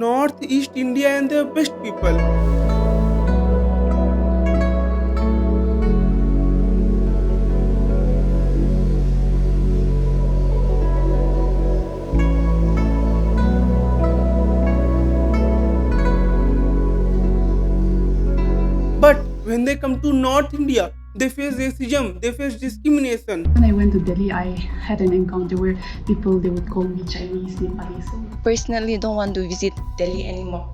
North East India and the best people. But when they come to North India, they face racism, they face discrimination. When I went to Delhi, I had an encounter where people, they would call me Chinese, Nepali. So Personally, don't want to visit Delhi anymore.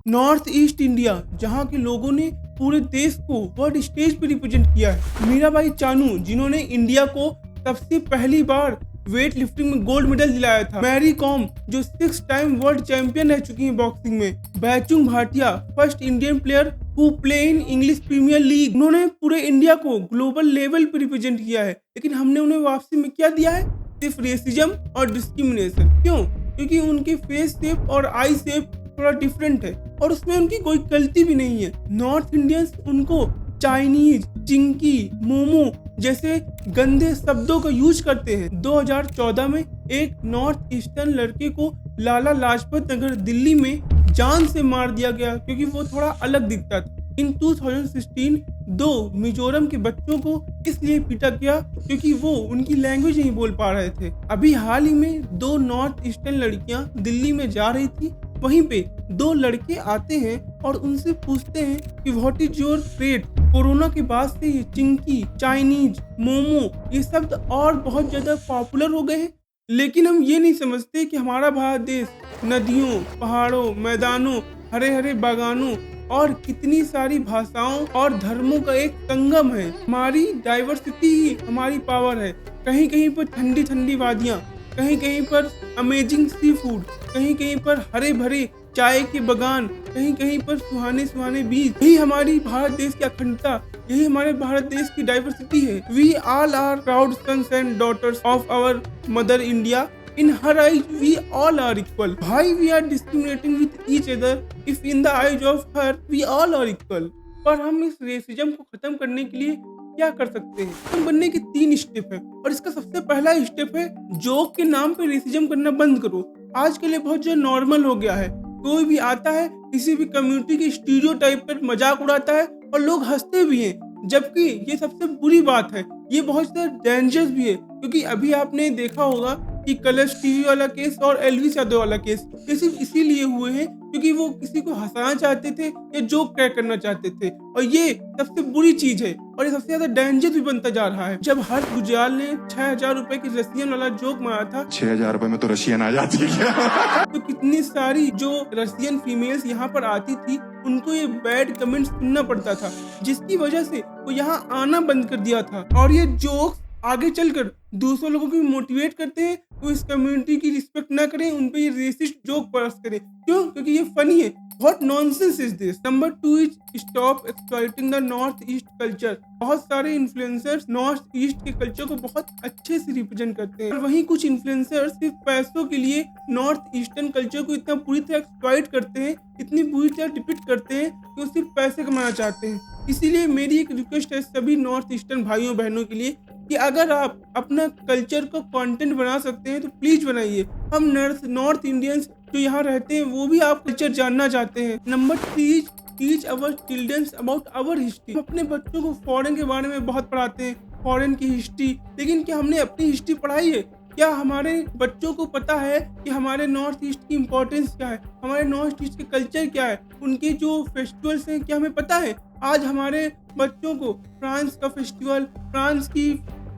North east India, जहाँ के लोगों ने पूरे देश को world stage पे represent किया है। मीराबाई चानू, जिन्होंने इंडिया को सबसे पहली बार वेट लिफ्टिंग में गोल्ड मेडल दिलाया था। मैरी कॉम, जो 6 टाइम वर्ल्ड चैंपियन रह चुकी हैं बॉक्सिंग में। Baichung Bhutia, first Indian player who play in English Premier League. उन्होंने पूरे इंडिया को ग्लोबल लेवल पे रिप्रेजेंट किया है, लेकिन हमने उन्हें वापसी में क्या दिया है? सिर्फ रेसिज्म और डिस्क्रिमिनेशन। क्यों? क्योंकि उनके फेस शेप और आई शेप थोड़ा डिफरेंट है और उसमें उनकी कोई गलती भी नहीं है। नॉर्थ इंडियंस उनको चाइनीज, चिंकी, मोमो जैसे गंदे शब्दों का यूज करते हैं। 2014 में एक नॉर्थ ईस्टर्न लड़के को लाला लाजपत नगर दिल्ली में जान से मार दिया गया क्योंकि वो थोड़ा अलग दिखता था। इन 2016 2 मिजोरम के बच्चों को इसलिए पीटा गया क्योंकि वो उनकी लैंग्वेज नहीं बोल पा रहे थे। अभी हाल ही में 2 नॉर्थ ईस्टर्न लड़कियां दिल्ली में जा रही थी, वहीं पे 2 लड़के आते हैं और उनसे पूछते हैं कि what is your fate. Corona के बाद से ये चिंकी, चाइनीज, मोमो ये शब्द और बहुत ज्यादा पॉपुलर हो गए हैं, लेकिन हम ये नहीं समझते कि हमारा भारत देश नदियों, पहाड़ों, मैदानों, हरे हरे बागानों और कितनी सारी भाषाओं और धर्मों का एक संगम है। हमारी डाइवर्सिटी ही हमारी पावर है। कहीं कहीं पर ठंडी ठंडी वादियां, कहीं कहीं पर अमेजिंग सी फूड, कहीं कहीं पर हरे भरे चाय के बगान, कहीं कहीं पर सुहाने सुहाने बीच। यही हमारी भारत देश की अखंडता, यही हमारे भारत देश की डाइवर्सिटी है। We all are proud sons and daughters of our mother India. In her eyes, we all are equal. Why we are discriminating with each other if in the eyes of her we all are equal? पर हम इस racism को खत्म करने के लिए क्या कर सकते हैं? हम बनने के 3 स्टेप है और इसका सबसे पहला स्टेप है जोक के नाम पे रेसिज्म करना बंद करो। आज के लिए बहुत जो नॉर्मल हो गया है, कोई भी आता है किसी भी कम्युनिटी के स्टीरियोटाइप पर मजाक उड़ाता है और लोग हंसते भी हैं, जबकि ये सबसे बुरी बात है। ये बहुत ज्यादा डेंजरस भी है क्योंकि अभी आपने देखा होगा कि कलर्स टीवी वाला केस और एलविस यादव वाला केस ये सिर्फ इसीलिए हुए हैं क्योंकि वो किसी को हंसाना चाहते थे या जोक क्रैक करना चाहते थे, और ये सबसे बुरी चीज है और ये सबसे ज्यादा डेंजर भी बनता जा रहा है। जब हर्ष गुजराल ने 6000 रुपए की रशियन वाला जोक मारा था, 6000 रुपए में तो रशियन आ जाती है क्या? तो कितनी सारी जो रशियन फीमेल्स यहाँ पर आती थी उनको ये बैड कमेंट सुनना पड़ता था, जिसकी वजह से वो यहाँ आना बंद कर दिया था। और ये जोक्स आगे चलकर दूसरों लोगों को मोटिवेट करते हैं वो इस कम्युनिटी की रिस्पेक्ट ना करें, उन पे ये रेसिस्ट जोक पास करें। क्यों? क्योंकि ये फनी है। What nonsense is this. Number 2 is stop exploiting the north east culture. बहुत सारे इन्फ्लुएंसर्स नॉर्थ ईस्ट के कल्चर को बहुत अच्छे से रिप्रेजेंट करते हैं और वहीं कुछ इन्फ्लुएंसर्स सिर्फ पैसों के लिए नॉर्थ ईस्टर्न कल्चर को इतना बुरी तरह एक्सप्लॉइट करते हैं, इतनी बुरी तरह डिपिक्ट करते हैं कि वो सिर्फ पैसे कमाना चाहते हैं। इसीलिए मेरी एक रिक्वेस्ट है सभी नॉर्थ ईस्टर्न भाइयों बहनों के लिए कि अगर आप अपना कल्चर का कंटेंट बना सकते हैं तो प्लीज बनाइए। हम नॉर्थ इंडियंस जो यहाँ रहते हैं वो भी आप कल्चर जानना चाहते हैं। Number 3, teach our childrens about our history. हम अपने बच्चों को फॉरेन के बारे में बहुत पढ़ाते हैं, फॉरेन की हिस्ट्री, लेकिन क्या हमने अपनी हिस्ट्री पढ़ाई है? क्या हमारे बच्चों को पता है कि हमारे नॉर्थ ईस्ट की इम्पोर्टेंस क्या है, हमारे नॉर्थ ईस्ट के कल्चर क्या है, उनके जो फेस्टिवल्स हैं क्या हमें पता है? आज हमारे बच्चों को फ्रांस का फेस्टिवल, फ्रांस की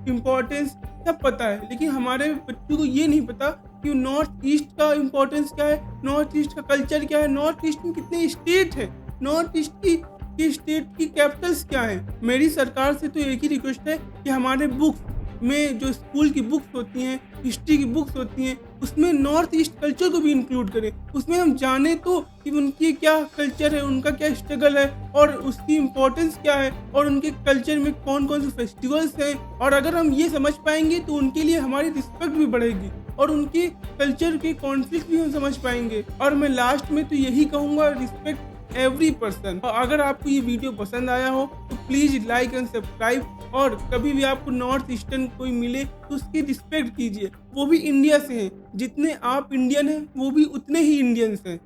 इम्पोर्टेंस सब पता है, लेकिन हमारे बच्चों को ये नहीं पता कि नॉर्थ ईस्ट का इम्पोर्टेंस क्या है, नॉर्थ ईस्ट का कल्चर क्या है, नॉर्थ ईस्ट में कितने स्टेट है, नॉर्थ ईस्ट की स्टेट की कैपिटल्स क्या है। मेरी सरकार से तो एक ही रिक्वेस्ट है कि हमारे बुक्स में जो स्कूल की बुक्स होती हैं, हिस्ट्री की बुक्स होती हैं, उसमें नॉर्थ ईस्ट कल्चर को भी इंक्लूड करें। उसमें हम जाने तो कि उनकी क्या कल्चर है, उनका क्या स्ट्रगल है और उसकी इम्पोर्टेंस क्या है और उनके कल्चर में कौन कौन से फेस्टिवल्स हैं। और अगर हम ये समझ पाएंगे तो उनके लिए हमारी रिस्पेक्ट भी बढ़ेगी और उनके कल्चर के कॉन्फ्लिक्ट भी हम समझ पाएंगे। और मैं लास्ट में तो यही कहूँगा, रिस्पेक्ट एवरी पर्सन। और अगर आपको ये वीडियो पसंद आया हो तो प्लीज लाइक एंड सब्सक्राइब। और कभी भी आपको नॉर्थ ईस्टर्न कोई मिले तो उसकी रिस्पेक्ट कीजिए, वो भी इंडिया से हैं। जितने आप इंडियन हैं वो भी उतने ही इंडियंस हैं।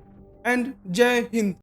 एंड जय हिंद।